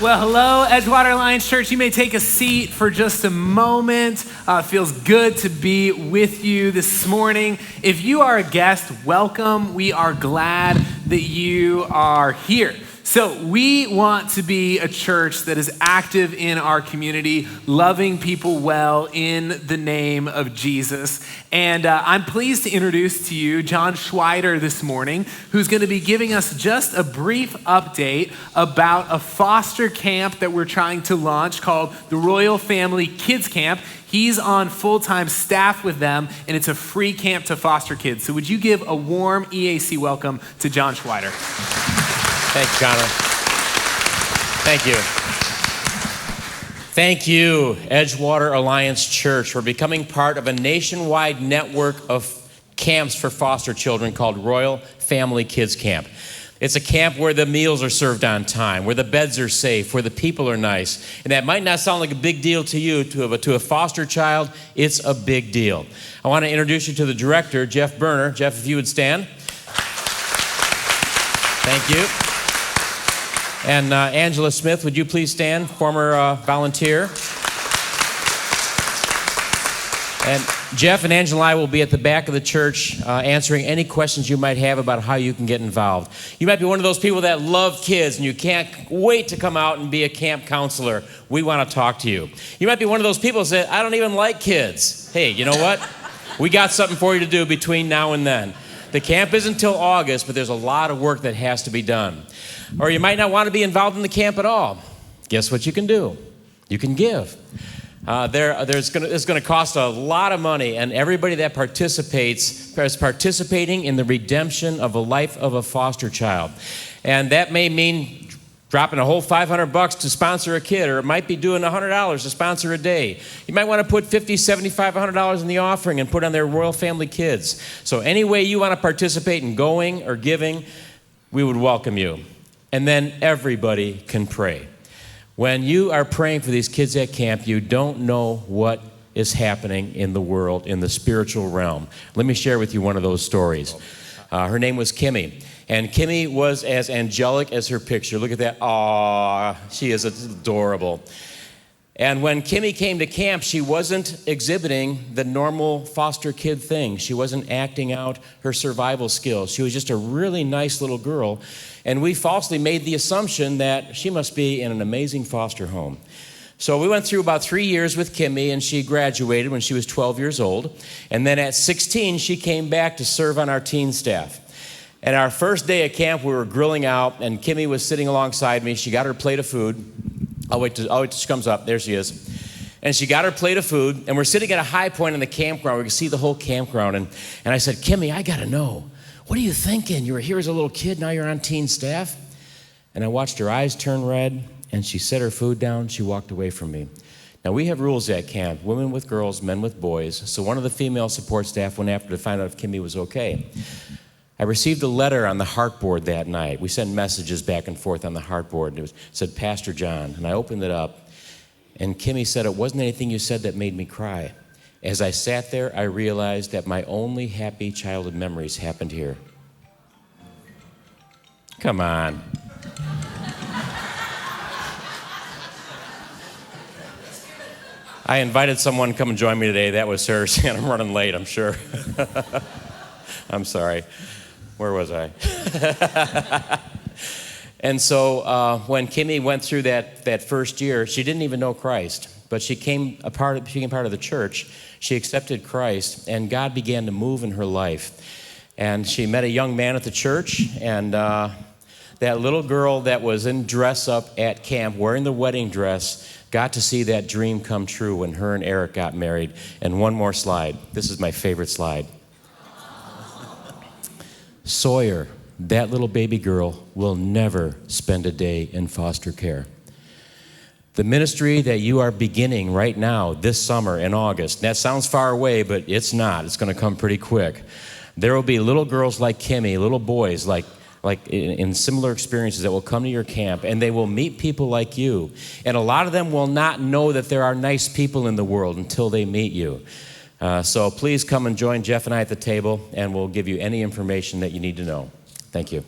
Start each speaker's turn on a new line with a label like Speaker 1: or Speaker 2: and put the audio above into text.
Speaker 1: Well, hello, Edgewater Alliance Church. You may take a seat for just a moment. It feels good to be with you this morning. If you are a guest, welcome. We are glad that you are here. So we want to be a church that is active in our community, loving people well in the name of Jesus. And I'm pleased to introduce to you John Schwider this morning, who's going to be giving us just a brief update about a foster camp that we're trying to launch called the Royal Family Kids Camp. He's on full-time staff with them, and it's a free camp to foster kids. So would you give a warm EAC welcome to John Schwider?
Speaker 2: Thanks, Connor. Thank you. Thank you, Edgewater Alliance Church, for becoming part of a nationwide network of camps for foster children called Royal Family Kids Camp. It's a camp where the meals are served on time, where the beds are safe, where the people are nice. And that might not sound like a big deal to you, but to a foster child, it's a big deal. I want to introduce you to the director, Jeff Berner. Jeff, if you would stand. Thank you. And Angela Smith, would you please stand, former volunteer. And Jeff and Angela and I will be at the back of the church answering any questions you might have about how you can get involved. You might be one of those people that love kids and you can't wait to come out and be a camp counselor. We want to talk to you. You might be one of those people that say, I don't even like kids. Hey, you know what? We got something for you to do between now and then. The camp isn't until August, but there's a lot of work that has to be done. Or you might not want to be involved in the camp at all. Guess what you can do? You can give. It's going to cost a lot of money, and everybody that participates is participating in the redemption of a life of a foster child. And that may mean dropping a whole $500 to sponsor a kid, or it might be doing $100 to sponsor a day. You might want to put $50, $75, $100 in the offering and put on their Royal Family Kids. So any way you want to participate in going or giving, we would welcome you. And then everybody can pray. When you are praying for these kids at camp, you don't know what is happening in the world, in the spiritual realm. Let me share with you one of those stories. Her name was Kimmy. And Kimmy was as angelic as her picture. Look at that. Aww, she is adorable. And when Kimmy came to camp, she wasn't exhibiting the normal foster kid thing. She wasn't acting out her survival skills. She was just a really nice little girl. And we falsely made the assumption that she must be in an amazing foster home. So we went through about 3 years with Kimmy, and she graduated when she was 12 years old. And then at 16, she came back to serve on our teen staff. And our first day at camp, we were grilling out, and Kimmy was sitting alongside me. She got her plate of food. I'll wait till she comes up. There she is. And she got her plate of food, and we're sitting at a high point in the campground. We could see the whole campground. And I said, Kimmy, I got to know. What are you thinking? You were here as a little kid, now you're on teen staff? And I watched her eyes turn red, and she set her food down. She walked away from me. Now, we have rules at camp, women with girls, men with boys. So one of the female support staff went after to find out if Kimmy was okay. I received a letter on the heartboard that night. We sent messages back and forth on the heartboard, and it said, Pastor John. And I opened it up, and Kimmy said, it wasn't anything you said that made me cry. As I sat there, I realized that my only happy childhood memories happened here. Come on. I invited someone to come and join me today. That was her, and I'm running late, I'm sure. I'm sorry. Where was I? And so when Kimmy went through that first year, she didn't even know Christ, but she became part of the church. She accepted Christ, and God began to move in her life. And she met a young man at the church, and that little girl that was in dress up at camp, wearing the wedding dress, got to see that dream come true when her and Eric got married. And one more slide. This is my favorite slide. Sawyer, that little baby girl, will never spend a day in foster care. The ministry that you are beginning right now, this summer in August, that sounds far away, but it's not. It's going to come pretty quick. There will be little girls like Kimmy, little boys like in similar experiences that will come to your camp, and they will meet people like you. And a lot of them will not know that there are nice people in the world until they meet you. So please come and join Jeff and I at the table, and we'll give you any information that you need to know. Thank you.